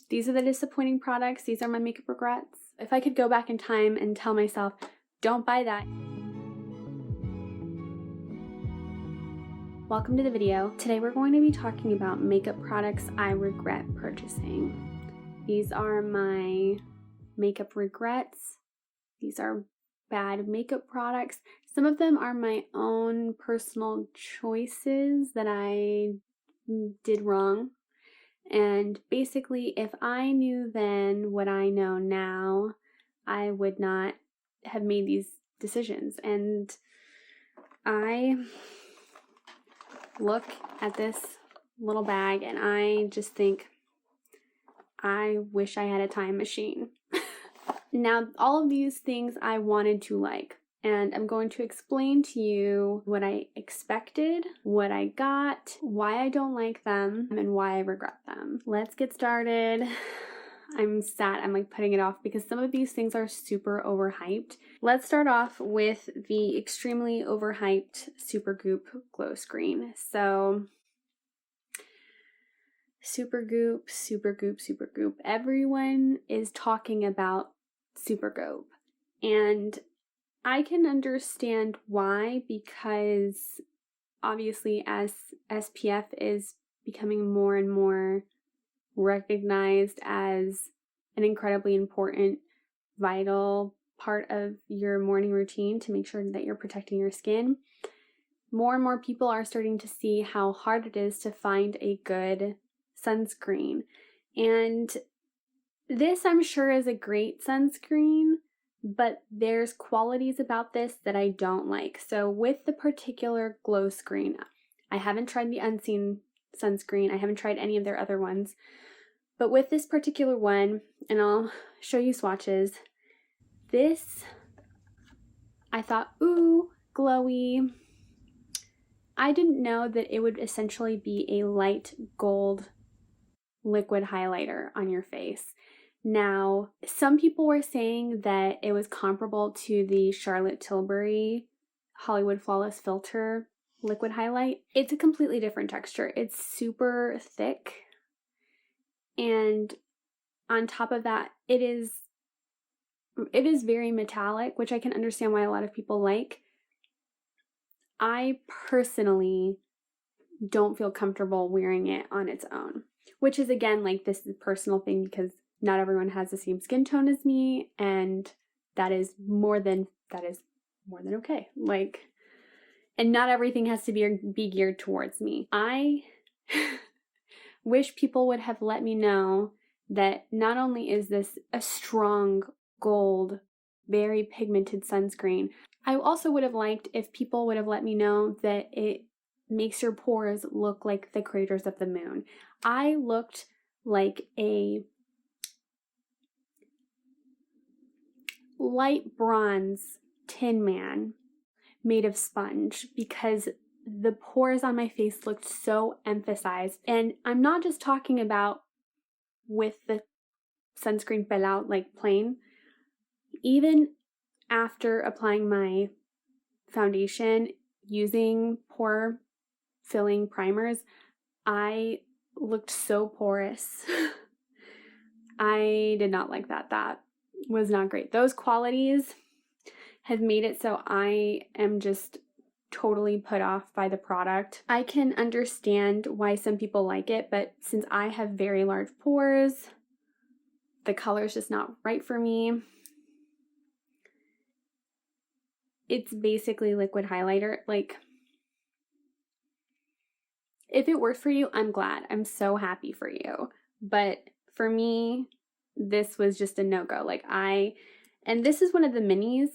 These are the disappointing products. These are my makeup regrets. If I could go back in time and tell myself, don't buy that. Welcome to the video. Today we're going to be talking about makeup products I regret purchasing. These are my makeup regrets. These are bad makeup products. Some of them are my own personal choices that I did wrong. And basically, if I knew then what I know now, I would not have made these decisions. And I look at this little bag and I just think, I wish I had a time machine. Now, all of these things I wanted to like, and I'm going to explain to you what I expected, what I got, why I don't like them, and why I regret them. Let's get started. I'm sad. I'm like putting it off because some of these things are super overhyped. Let's start off with the extremely overhyped Supergoop Glowscreen. So, Supergoop. Everyone is talking about Supergoop, and I can understand why, because obviously as SPF is becoming more and more recognized as an incredibly important, vital part of your morning routine to make sure that you're protecting your skin, more and more people are starting to see how hard it is to find a good sunscreen. And this, I'm sure, is a great sunscreen, but there's qualities about this that I don't like. So with the particular Glowscreen, I haven't tried the Unseen sunscreen. I haven't tried any of their other ones. But with this particular one, and I'll show you swatches, this, I thought, ooh, glowy. I didn't know that it would essentially be a light gold liquid highlighter on your face. Now, some people were saying that it was comparable to the Charlotte Tilbury Hollywood Flawless Filter liquid highlight. It's a completely different texture. It's super thick, and on top of that, it is very metallic, which I can understand why a lot of people like. I personally don't feel comfortable wearing it on its own, which is, again, like, this is a personal thing because not everyone has the same skin tone as me, and that is more than okay. Like, and not everything has to be geared towards me. I wish people would have let me know that not only is this a strong gold, very pigmented sunscreen, I also would have liked if people would have let me know that it makes your pores look like the craters of the moon. I looked like a light bronze Tin Man made of sponge because the pores on my face looked so emphasized. And I'm not just talking about with the sunscreen fell out like plain. Even after applying my foundation using pore filling primers, I looked so porous. I did not like that. That was not great. Those qualities have made it so I am just totally put off by the product. I can understand why some people like it, but since I have very large pores, the color is just not right for me. It's basically liquid highlighter. Like, if it works for you, I'm glad. I'm so happy for you. But for me, this was just a no-go. Like, and this is one of the minis.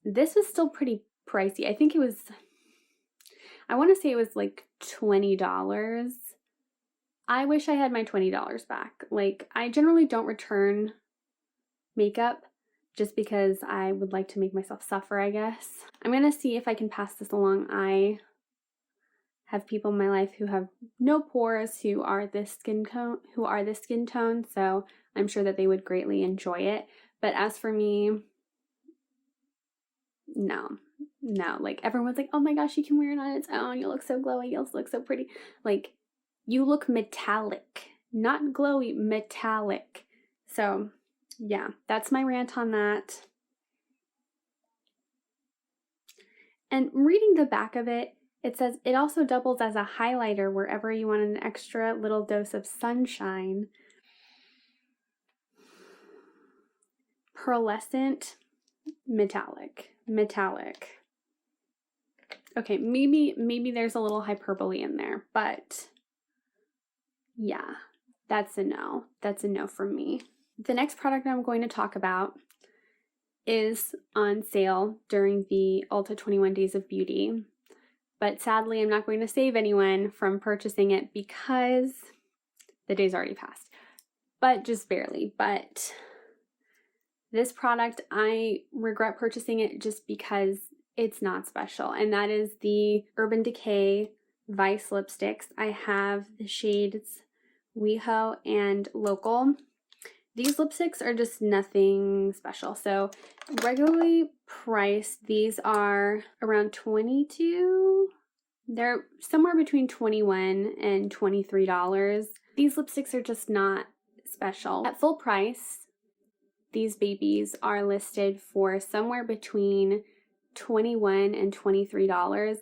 This was still pretty pricey. I think it was, I want to say it was like $20. I wish I had my $20 back. Like, I generally don't return makeup just because I would like to make myself suffer, I guess. I'm gonna see if I can pass this along. I have people in my life who have no pores, who are this skin tone, so I'm sure that they would greatly enjoy it. But as for me, no. Like, everyone's like, oh my gosh, you can wear it on its own. You look so glowy. You look so pretty. Like, you look metallic, not glowy, metallic. So yeah, that's my rant on that. And reading the back of it, it says it also doubles as a highlighter wherever you want an extra little dose of sunshine. Pearlescent, metallic. Okay, maybe there's a little hyperbole in there, but yeah, that's a no. That's a no from me. The next product I'm going to talk about is on sale during the Ulta 21 Days of Beauty, but sadly I'm not going to save anyone from purchasing it because the day's already passed, but just barely. But this product, I regret purchasing it just because it's not special, and that is the Urban Decay Vice lipsticks. I have the shades Weho and Local. These lipsticks are just nothing special. So regularly priced, these are around $22. They're somewhere between $21 and $23. These lipsticks are just not special. At full price, these babies are listed for somewhere between $21 and $23.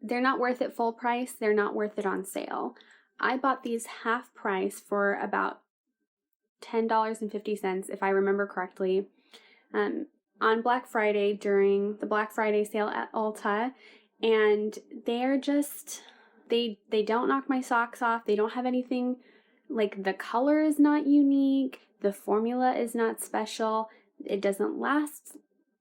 They're not worth it full price. They're not worth it on sale. I bought these half price for about $10.50, if I remember correctly, on Black Friday during the Black Friday sale at Ulta, and they're just, they don't knock my socks off. They don't have anything, like the color is not unique, the formula is not special, it doesn't last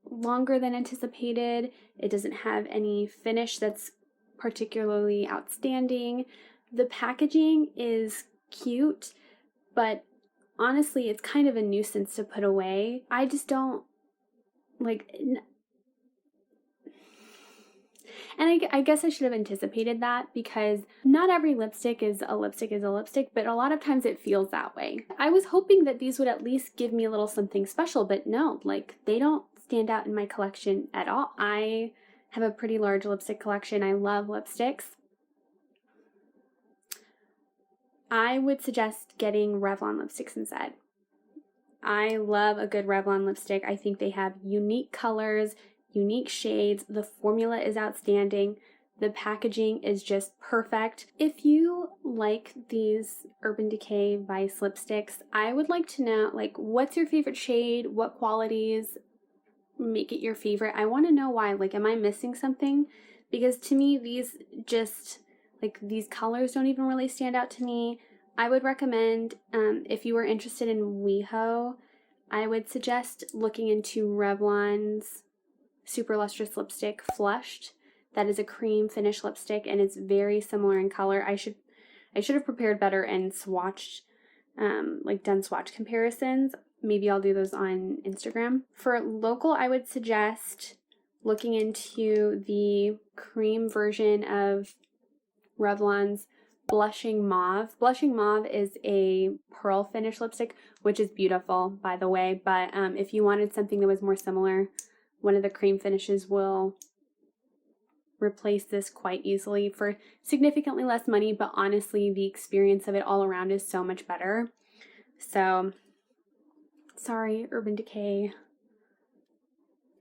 longer than anticipated, it doesn't have any finish that's particularly outstanding. The packaging is cute, but honestly, it's kind of a nuisance to put away. I just don't like, and I guess I should have anticipated that, because not every lipstick is a lipstick, but a lot of times it feels that way. I was hoping that these would at least give me a little something special, but no, like they don't stand out in my collection at all. I have a pretty large lipstick collection. I love lipsticks. I would suggest getting Revlon lipsticks instead. I love a good Revlon lipstick. I think they have unique colors, unique shades. The formula is outstanding. The packaging is just perfect. If you like these Urban Decay Vice lipsticks, I would like to know, like, what's your favorite shade? What qualities make it your favorite? I want to know why. Like, am I missing something? Because to me, these just, like, these colors don't even really stand out to me. I would recommend, if you were interested in Weho, I would suggest looking into Revlon's Super Lustrous Lipstick Flushed. That is a cream finish lipstick, and it's very similar in color. I should have prepared better and swatched, done swatch comparisons. Maybe I'll do those on Instagram. For Local, I would suggest looking into the cream version of Revlon's Blushing Mauve. Blushing Mauve is a pearl finish lipstick, which is beautiful, by the way, but if you wanted something that was more similar, one of the cream finishes will replace this quite easily for significantly less money, but honestly, the experience of it all around is so much better. So, sorry, Urban Decay.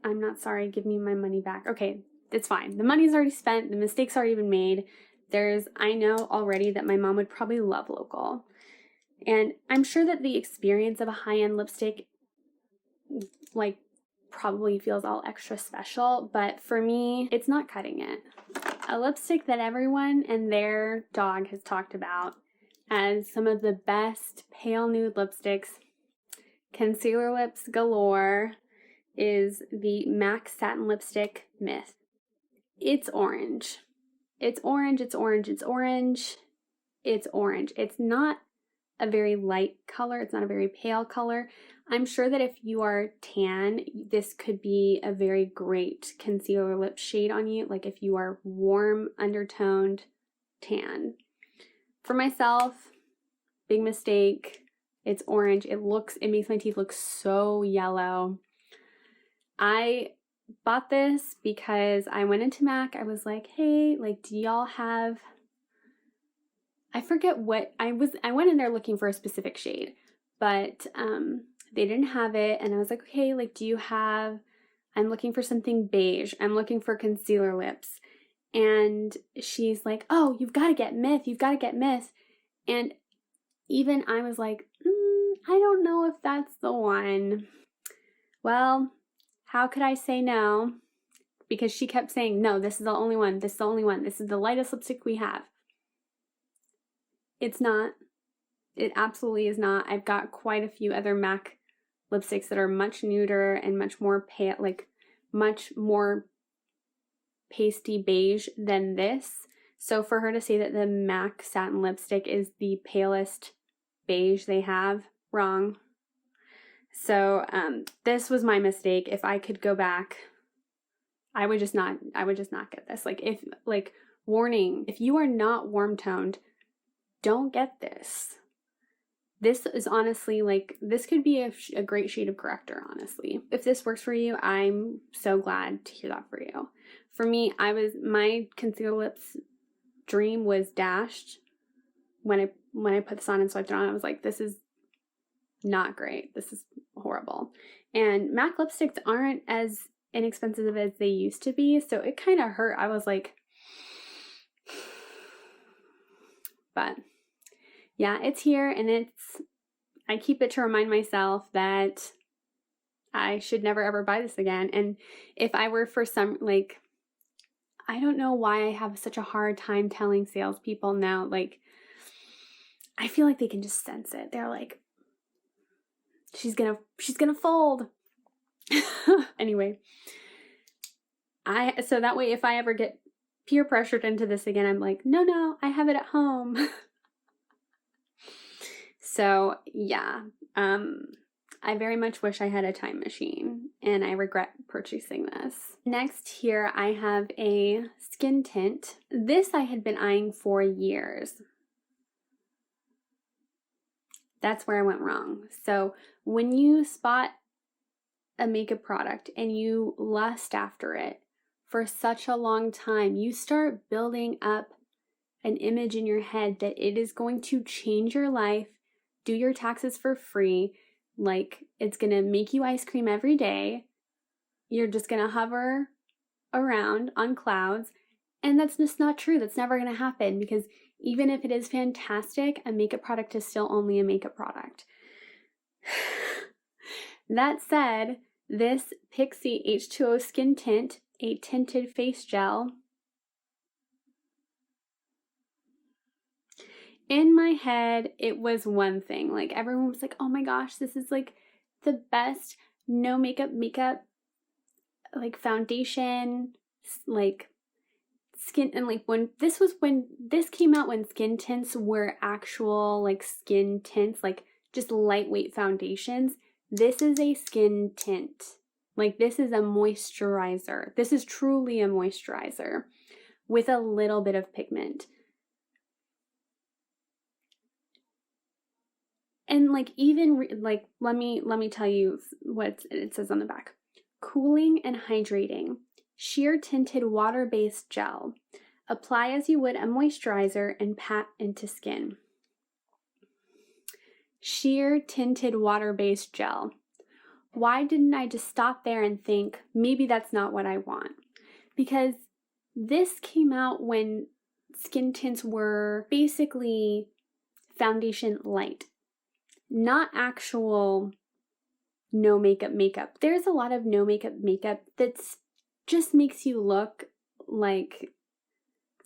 I'm not sorry, give me my money back. Okay, it's fine. The money's already spent, the mistake's already been made. I know already that my mom would probably love Local. And I'm sure that the experience of a high-end lipstick, like, probably feels all extra special, but for me, it's not cutting it. A lipstick that everyone and their dog has talked about as some of the best pale nude lipsticks, concealer lips galore, is the MAC Satin Lipstick Myth. It's orange. It's orange, it's orange, it's orange, it's orange. It's not a very light color. It's not a very pale color. I'm sure that if you are tan, this could be a very great concealer lip shade on you. Like if you are warm, undertoned, tan. For myself, big mistake. It's orange. It makes my teeth look so yellow. I bought this because I went into MAC. I was like, hey, like, do y'all have I forget what, I went in there looking for a specific shade, but they didn't have it, and I was like, okay, like, do you have, I'm looking for something beige, I'm looking for concealer lips, and she's like, oh, you've got to get Myth, you've got to get Myth, and even I was like, I don't know if that's the one. Well, how could I say no? Because she kept saying, no, this is the only one, this is the only one, this is the lightest lipstick we have. It's not. It absolutely is not. I've got quite a few other MAC lipsticks that are much nuder and much more pale, like much more pasty beige than this. So for her to say that the MAC satin lipstick is the palest beige they have, wrong. So this was my mistake. If I could go back, I would just not get this. Like, warning, if you are not warm toned, don't get this. This is honestly, like, this could be a great shade of corrector, honestly. If this works for you, I'm so glad to hear that for you. For me, my concealer lips dream was dashed when I put this on and swiped it on. I was like, this is not great. This is horrible. And MAC lipsticks aren't as inexpensive as they used to be, so it kind of hurt. I was like, but yeah, it's here, and I keep it to remind myself that I should never ever buy this again. And if I were for some, like, I don't know why I have such a hard time telling salespeople now, like, I feel like they can just sense it. They're like, she's gonna fold. Anyway, so that way if I ever get peer pressured into this again, I'm like, no, I have it at home. So yeah, I very much wish I had a time machine, and I regret purchasing this. Next here I have a skin tint. This I had been eyeing for years. That's where I went wrong. So when you spot a makeup product and you lust after it for such a long time, you start building up an image in your head that it is going to change your life, do your taxes for free, like it's gonna make you ice cream every day, you're just gonna hover around on clouds, and that's just not true. That's never gonna happen, because even if it is fantastic, a makeup product is still only a makeup product. That said, this Pixi H2O Skin Tint, a tinted face gel, in my head, it was one thing. Like, everyone was like, oh my gosh, this is like the best no makeup like foundation, like skin, and like when this came out, when skin tints were actual like skin tints, like just lightweight foundations. This is a skin tint. Like, this is a moisturizer. This is truly a moisturizer with a little bit of pigment. And like, even like, let me tell you what it says on the back. Cooling and hydrating. Sheer tinted water-based gel. Apply as you would a moisturizer and pat into skin. Sheer tinted water-based gel. Why didn't I just stop there and think, maybe that's not what I want? Because this came out when skin tints were basically foundation light, not actual no makeup. There's a lot of no makeup that's just makes you look like,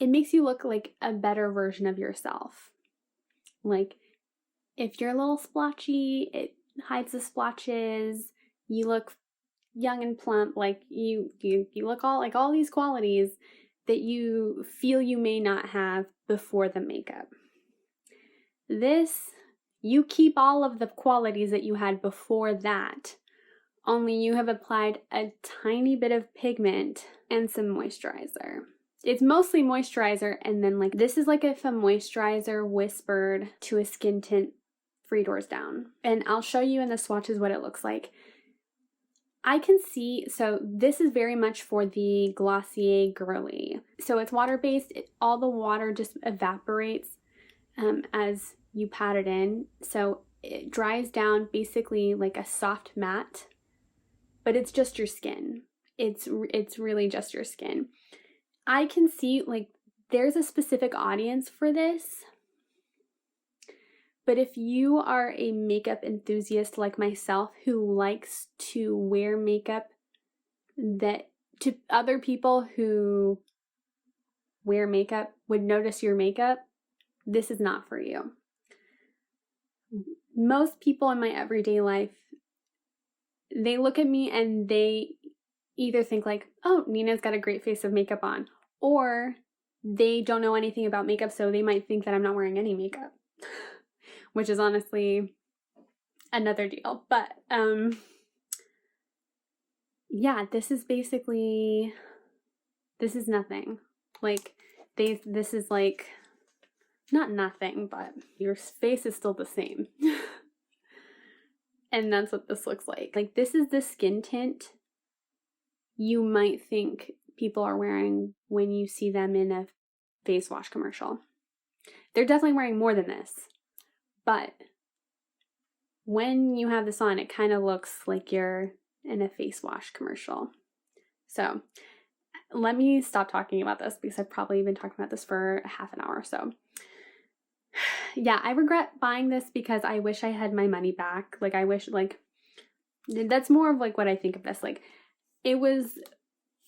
it makes you look like a better version of yourself. Like, if you're a little splotchy, it hides the splotches. You look young and plump, like you look all these qualities that you feel you may not have before the makeup. This, you keep all of the qualities that you had before that, only you have applied a tiny bit of pigment and some moisturizer. It's mostly moisturizer, and then like, this is like if a moisturizer whispered to a skin tint 3 doors down. And I'll show you in the swatches what it looks like. I can see, so this is very much for the Glossier Girly. So it's water-based, all the water just evaporates as you pat it in. So it dries down basically like a soft matte, but it's just your skin. It's really just your skin. I can see like there's a specific audience for this, but if you are a makeup enthusiast like myself who likes to wear makeup that to other people who wear makeup would notice your makeup, this is not for you. Most people in my everyday life, they look at me and they either think like, oh, Nina's got a great face of makeup on, or they don't know anything about makeup, so they might think that I'm not wearing any makeup, which is honestly another deal. But yeah, this is nothing. Like this is like not nothing, but your face is still the same. And that's what this looks like. Like this is the skin tint you might think people are wearing when you see them in a face wash commercial. They're definitely wearing more than this, but when you have this on, it kind of looks like you're in a face wash commercial. So let me stop talking about this because I've probably been talking about this for a half an hour or so. Yeah, I regret buying this because I wish I had my money back. Like, I wish, like, that's more of, like, what I think of this. Like, it was,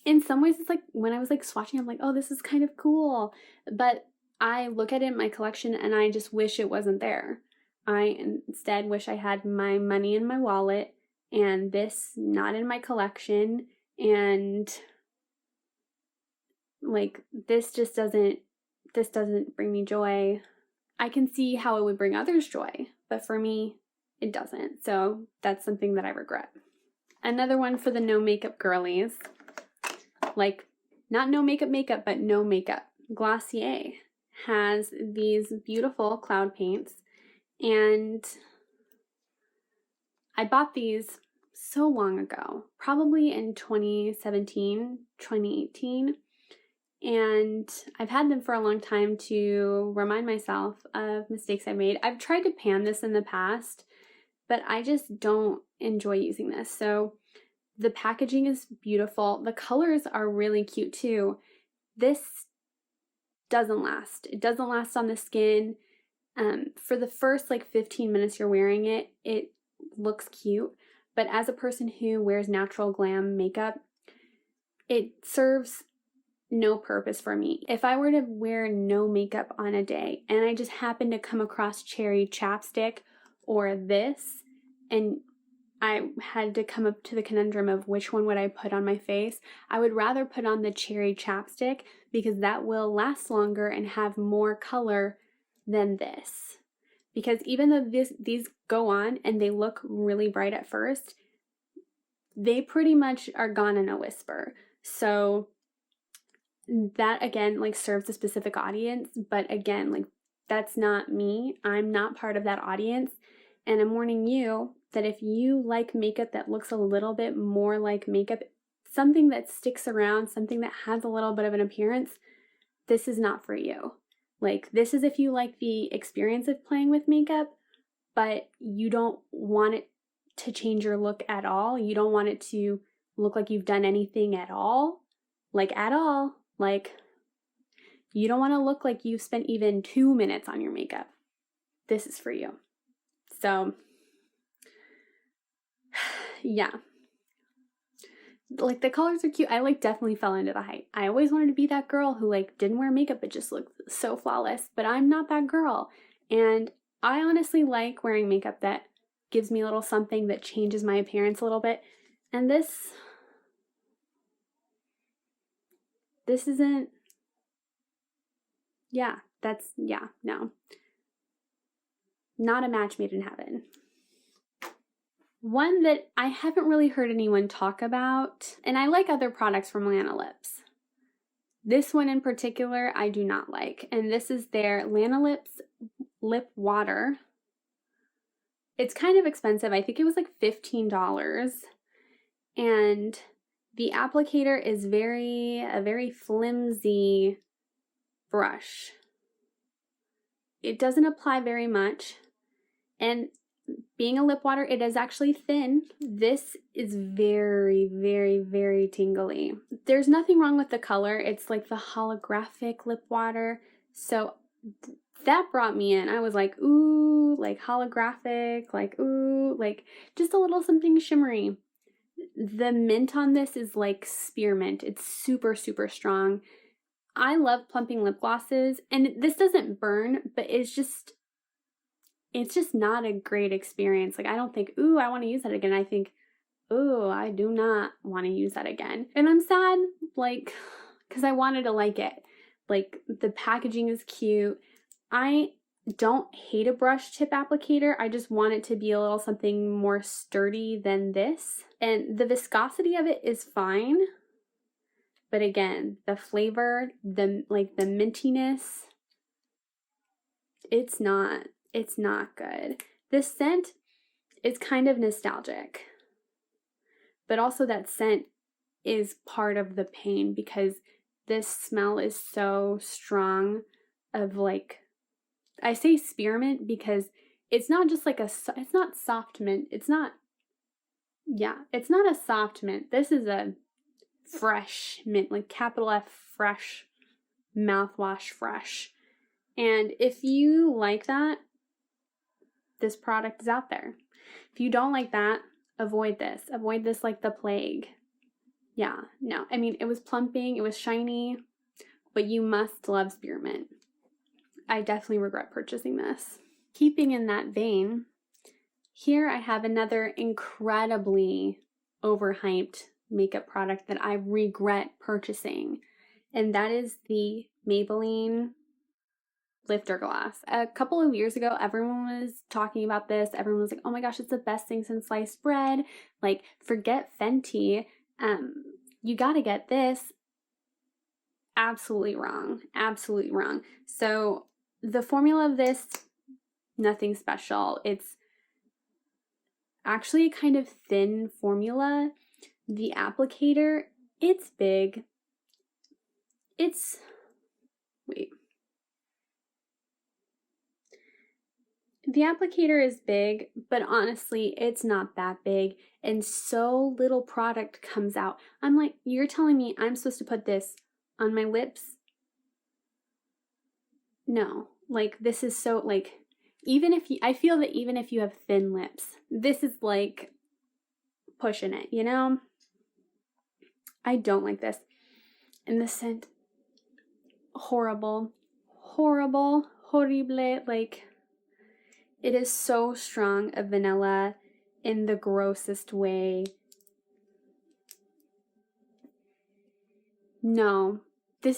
in some ways, it's like, when I was, like, swatching, I'm like, oh, this is kind of cool. But I look at it in my collection, and I just wish it wasn't there. I instead wish I had my money in my wallet, and this not in my collection, and, like, this doesn't bring me joy. I can see how it would bring others joy, but for me, it doesn't. So that's something that I regret. Another one for the no makeup girlies, like not no makeup, but no makeup. Glossier has these beautiful cloud paints, and I bought these so long ago, probably in 2017, 2018. And I've had them for a long time to remind myself of mistakes I made. I've tried to pan this in the past, but I just don't enjoy using this. So the packaging is beautiful. The colors are really cute too. This doesn't last. It doesn't last on the skin. For the first like 15 minutes you're wearing it, it looks cute. But as a person who wears natural glam makeup, it serves no purpose for me. If I were to wear no makeup on a day and I just happened to come across cherry chapstick or this, and I had to come up to the conundrum of which one would I put on my face, I would rather put on the cherry chapstick because that will last longer and have more color than this. Because even though these go on and they look really bright at first, they pretty much are gone in a whisper. So that again like serves a specific audience, but again, like that's not me. I'm not part of that audience, and I'm warning you that if you like makeup that looks a little bit more like makeup, something that sticks around, something that has a little bit of an appearance, this is not for you. Like this is if you like the experience of playing with makeup, but you don't want it to change your look at all. You don't want it to look like you've done anything at all. Like at all. Like, you don't want to look like you've spent even 2 minutes on your makeup. This is for you. So, yeah. Like, the colors are cute. I, like, definitely fell into the hype. I always wanted to be that girl who, like, didn't wear makeup but just looked so flawless. But I'm not that girl. And I honestly like wearing makeup that gives me a little something that changes my appearance a little bit. And this isn't, no. Not a match made in heaven. One that I haven't really heard anyone talk about, and I like other products from Lanolips. This one in particular, I do not like, and this is their Lanolips Lip Water. It's kind of expensive. I think it was like $15, and the applicator is a very flimsy brush. it doesn't apply very much. And being a lip water, it is actually thin. This is very, very, very tingly. There's nothing wrong with the color. It's like the holographic lip water. So that brought me in. I was like, ooh, like holographic, like ooh, like just a little something shimmery. The mint on this is like spearmint. It's super, super strong. I love plumping lip glosses, and this doesn't burn, but it's just not a great experience. Like, I don't think, ooh, I want to use that again. I think, ooh, I do not want to use that again. And I'm sad, like, because I wanted to like it. Like, the packaging is cute. I don't hate a brush tip applicator. I just want it to be a little something more sturdy than this. And the viscosity of it is fine. But again, the flavor, the mintiness, it's not good. This scent is kind of nostalgic, but also that scent is part of the pain because this smell is so strong of like, I say spearmint because it's not just like it's not soft mint. It's not a soft mint. This is a fresh mint, like capital F fresh, mouthwash fresh. And if you like that, this product is out there. If you don't like that, avoid this. Avoid this like the plague. Yeah, no. I mean, it was plumping, it was shiny, but you must love spearmint. I definitely regret purchasing this. Keeping in that vein, here I have another incredibly overhyped makeup product that I regret purchasing, and that is the Maybelline lifter gloss. A couple of years ago, everyone was talking about this. Everyone was like, oh my gosh, it's the best thing since sliced bread. Like, forget Fenty. You gotta get this. Absolutely wrong. Absolutely wrong. So the formula of this, nothing special. It's actually a kind of thin formula. The applicator, it's big. The applicator is big, but honestly, it's not that big, and so little product comes out. I'm like, you're telling me I'm supposed to put this on my lips? No, like, this is so, like, I feel that even if you have thin lips, this is like pushing it, you know? I don't like this. And the scent, horrible, horrible, horrible, like, it is so strong of vanilla in the grossest way. No, this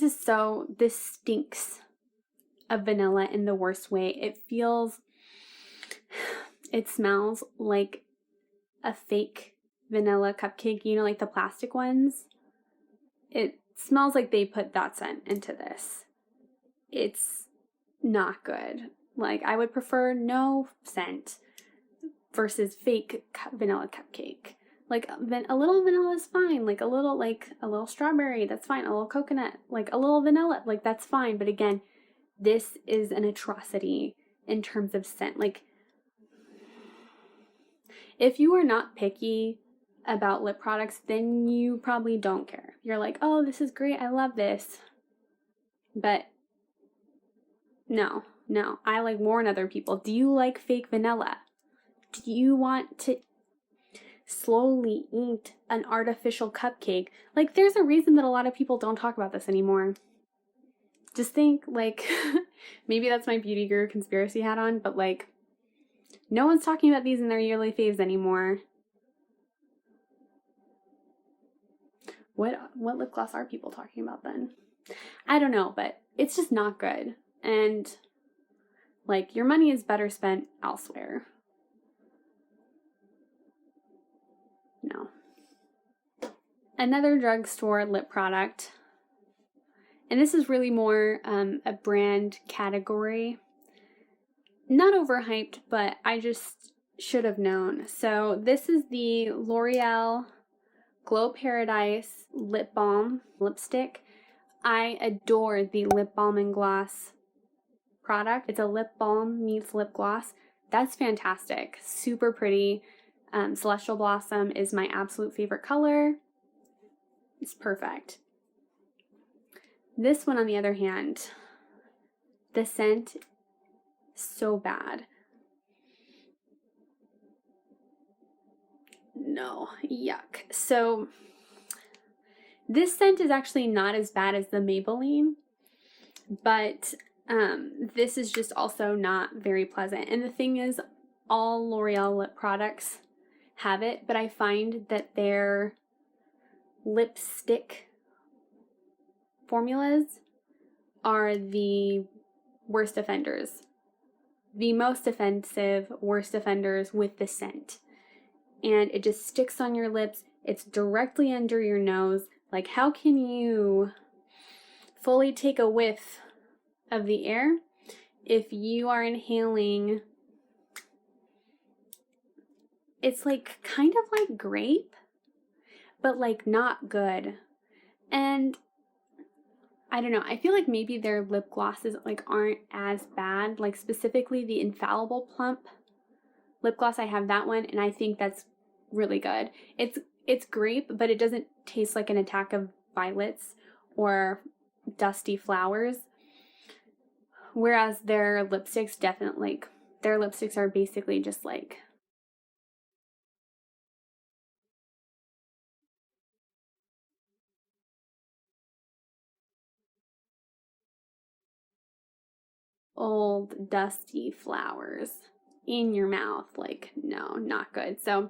stinks of vanilla in the worst way. It smells like a fake vanilla cupcake, you know, like the plastic ones. It smells like they put that scent into this. It's not good. Like, I would prefer no scent versus fake vanilla cupcake. Like, a little vanilla is fine. Like, a little strawberry, that's fine. A little coconut, like a little vanilla, like that's fine. But again, this is an atrocity in terms of scent. Like, if you are not picky about lip products, then you probably don't care. You're like, oh, this is great. I love this. But no, I like warn other people. Do you like fake vanilla? Do you want to slowly eat an artificial cupcake? Like, there's a reason that a lot of people don't talk about this anymore. Just think, like, maybe that's my beauty guru conspiracy hat on, but like, no one's talking about these in their yearly faves anymore. What lip gloss are people talking about then? I don't know, but it's just not good. And like, your money is better spent elsewhere. No. Another drugstore lip product, and this is really more a brand category. Not overhyped, but I just should have known. So this is the Loreal Glow Paradise Lip Balm lipstick. I adore the lip balm and gloss product. It's a lip balm meets lip gloss. That's fantastic. Super pretty. Celestial Blossom is my absolute favorite color. It's perfect. This one, on the other hand, the scent, so bad. No, yuck. So this scent is actually not as bad as the Maybelline, but this is just also not very pleasant. And the thing is, all L'Oreal lip products have it, but I find that their lipstick formulas are the worst offenders. The most offensive, worst offenders with the scent. And it just sticks on your lips. It's directly under your nose. Like, how can you fully take a whiff of the air if you are inhaling? It's like kind of like grape, but like not good. And I don't know, I feel like maybe their lip glosses like aren't as bad. Like specifically the Infallible Plump lip gloss, I have that one, and I think that's really good. It's grape, but it doesn't taste like an attack of violets or dusty flowers. Whereas their lipsticks definitely, like, their lipsticks are basically just like old dusty flowers in your mouth. Like, no, not good. So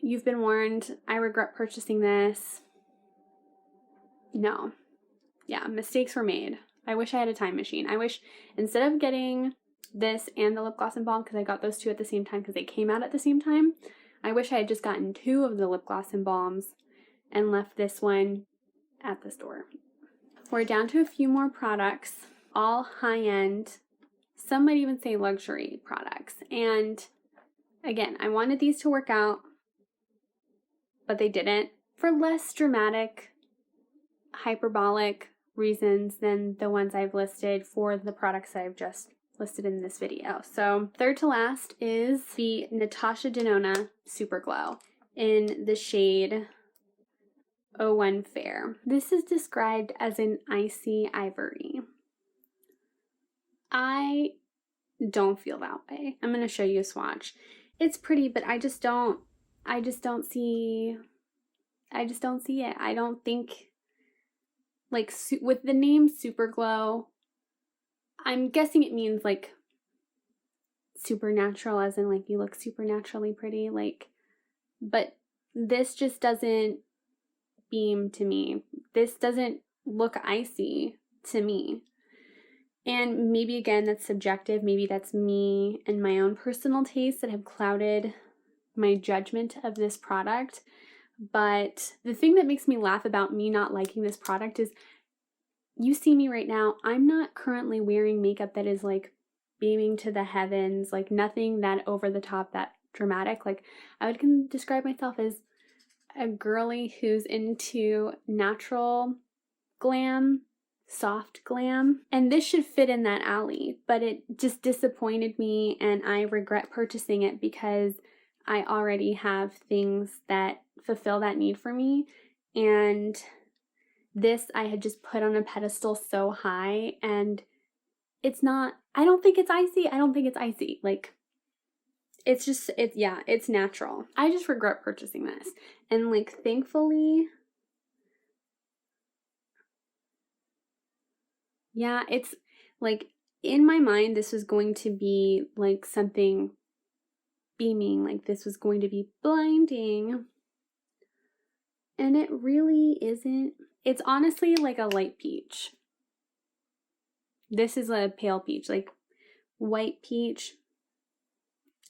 you've been warned. I regret purchasing this. No. Yeah, mistakes were made. I wish I had a time machine. I wish instead of getting this and the lip gloss and balm, because I got those two at the same time because they came out at the same time, I wish I had just gotten 2 of the lip gloss and balms and left this one at the store. We're down to a few more products, all high-end, some might even say luxury products. And again, I wanted these to work out, but they didn't, for less dramatic, hyperbolic reasons than the ones I've listed for the products I've just listed in this video. So third to last is the Natasha Denona Super Glow in the shade 01 Fair. This is described as an icy ivory. I don't feel that way. I'm going to show you a swatch. It's pretty, but I just don't see it. I don't think, like, with the name Super Glow, I'm guessing it means like supernatural, as in like you look supernaturally pretty, like, but this just doesn't beam to me. This doesn't look icy to me. And maybe again, that's subjective. Maybe that's me and my own personal tastes that have clouded my judgment of this product. But the thing that makes me laugh about me not liking this product is, you see me right now, I'm not currently wearing makeup that is like beaming to the heavens, like nothing that over the top, that dramatic. Like, I would describe myself as a girly who's into natural glam, soft glam, and this should fit in that alley, but it just disappointed me and I regret purchasing it because I already have things that fulfill that need for me. And this I had just put on a pedestal so high, and it's not, I don't think it's icy. Like, it's natural. I just regret purchasing this. And like, thankfully, yeah, it's like, in my mind, this was going to be like something beaming, like this was going to be blinding. And it really isn't. It's honestly like a light peach. This is a pale peach, like white peach.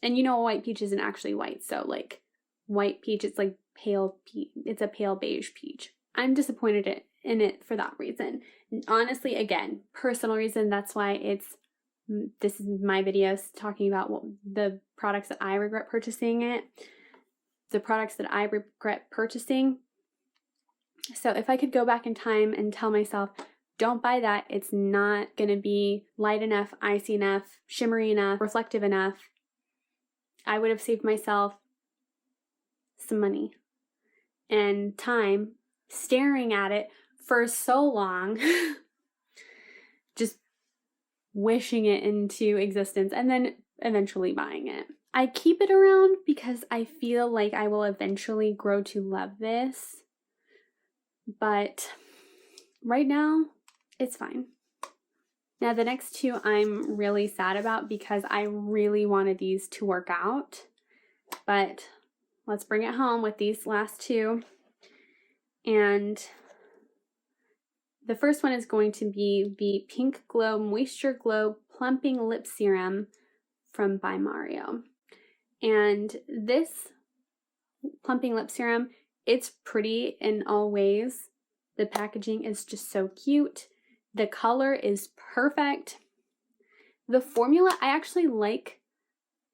And you know, a white peach isn't actually white, so like white peach, it's like pale peach. It's a pale beige peach. I'm disappointed in it for that reason. Honestly, again, personal reason. That's why this is my videos talking about the products that I regret purchasing. The products that I regret purchasing. So if I could go back in time and tell myself, don't buy that. It's not going to be light enough, icy enough, shimmery enough, reflective enough. I would have saved myself some money and time staring at it for so long, just wishing it into existence and then eventually buying it. I keep it around because I feel like I will eventually grow to love this, but right now it's fine. Now the next two I'm really sad about because I really wanted these to work out, but let's bring it home with these last two. And the first one is going to be the Pink Glow Moisture Glow Plumping Lip Serum from By Mario. And this plumping lip serum, it's pretty in all ways. The packaging is just so cute. The color is perfect. The formula, I actually like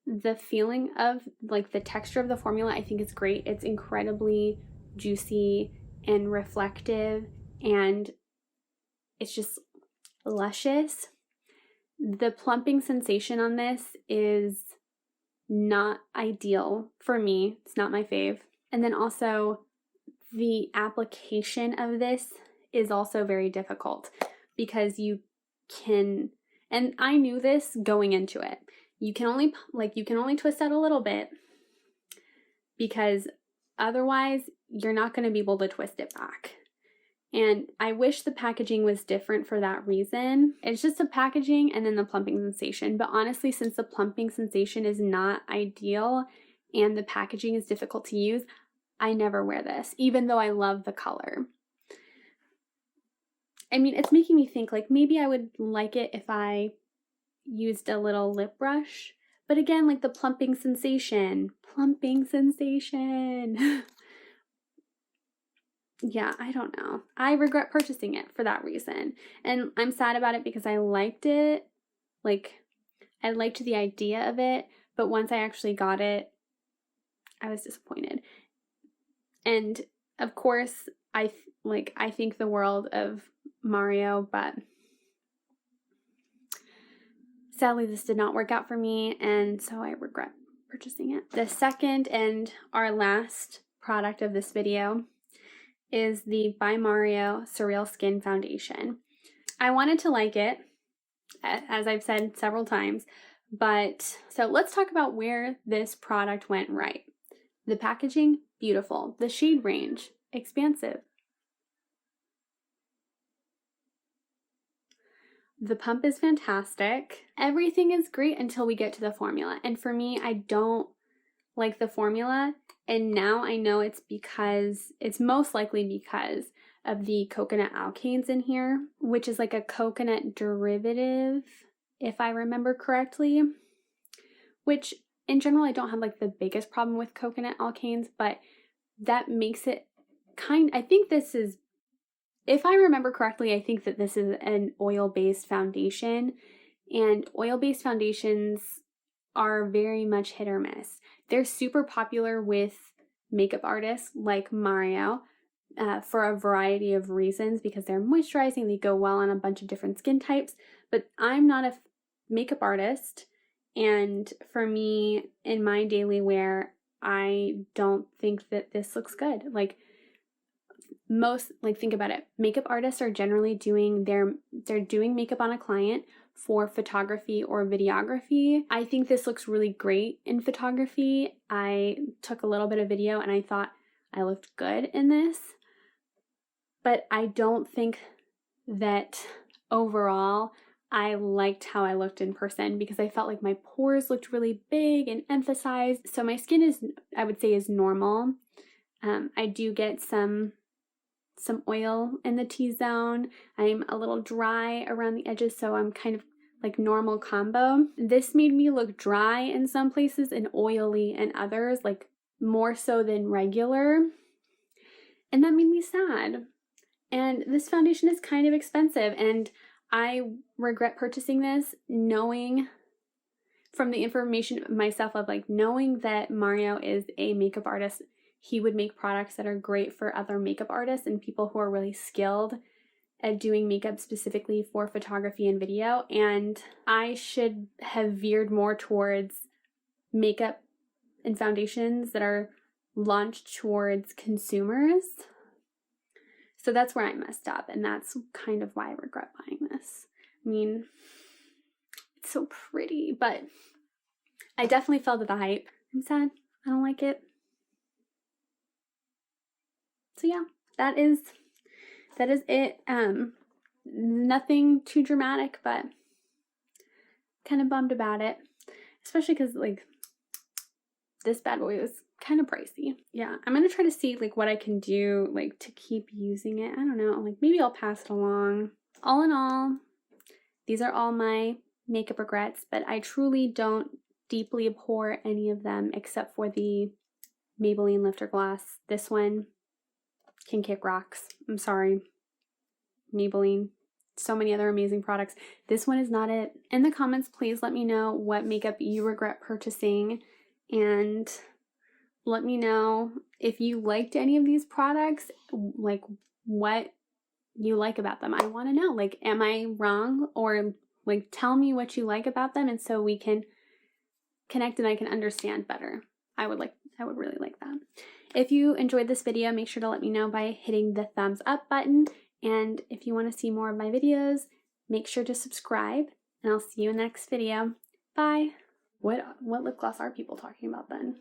the feeling of, like, the texture of the formula. I think it's great. It's incredibly juicy and reflective, and it's just luscious. The plumping sensation on this is not ideal for me. It's not my fave. And then also the application of this is also very difficult because you can, and I knew this going into it, you can only twist out a little bit because otherwise you're not going to be able to twist it back. And I wish the packaging was different for that reason. It's just the packaging and then the plumping sensation. But honestly, since the plumping sensation is not ideal and the packaging is difficult to use, I never wear this, even though I love the color. I mean, it's making me think, like, maybe I would like it if I used a little lip brush. But again, like, the plumping sensation. Yeah, I don't know. I regret purchasing it for that reason. And I'm sad about it because I liked it. Like, I liked the idea of it, but once I actually got it, I was disappointed. And of course, I think the world of Mario, but sadly this did not work out for me, and so I regret purchasing it. The second and our last product of this video is the By Mario Surreal Skin Foundation. I wanted to like it, as I've said several times, but so let's talk about where this product went right. The packaging, beautiful. The shade range, expansive. The pump is fantastic. Everything is great until we get to the formula. And for me, I don't like the formula. And now I know it's most likely because of the coconut alkanes in here, which is like a coconut derivative, if I remember correctly, which in general, I don't have like the biggest problem with coconut alkanes, but that makes it I think this is, if I remember correctly, I think that this is an oil-based foundation, and oil-based foundations are very much hit or miss. They're super popular with makeup artists like Mario for a variety of reasons because they're moisturizing, they go well on a bunch of different skin types, but I'm not a makeup artist, and for me, in my daily wear, I don't think that this looks good. Think about it. Makeup artists are generally doing makeup on a client for photography or videography. I think this looks really great in photography. I took a little bit of video and I thought I looked good in this, but I don't think that overall I liked how I looked in person because I felt like my pores looked really big and emphasized. So my skin is, I would say, is normal. I do get some oil in the T-zone. I'm a little dry around the edges, so I'm kind of like normal combo. This made me look dry in some places and oily in others, like more so than regular. And that made me sad. And this foundation is kind of expensive, and I regret purchasing this knowing from the information myself of like knowing that Mario is a makeup artist. He would make products that are great for other makeup artists and people who are really skilled at doing makeup specifically for photography and video, and I should have veered more towards makeup and foundations that are launched towards consumers. So that's where I messed up, and that's kind of why I regret buying this. I mean, it's so pretty, but I definitely fell to the hype. I'm sad. I don't like it. So yeah, that is it. Nothing too dramatic, but kind of bummed about it, especially because like this bad boy was kind of pricey. Yeah, I'm gonna try to see like what I can do like to keep using it. I don't know, like maybe I'll pass it along. All in all, these are all my makeup regrets, but I truly don't deeply abhor any of them except for the Maybelline Lifter Gloss. This one can kick rocks. I'm sorry, Maybelline. So many other amazing products. This one is not it. In the comments, please let me know what makeup you regret purchasing, and let me know if you liked any of these products, like what you like about them. I want to know, like, am I wrong? Or like, tell me what you like about them, and so we can connect and I can understand better. I would really like that. If you enjoyed this video, make sure to let me know by hitting the thumbs up button. And if you want to see more of my videos, make sure to subscribe, and I'll see you in the next video. Bye. What lip gloss are people talking about then?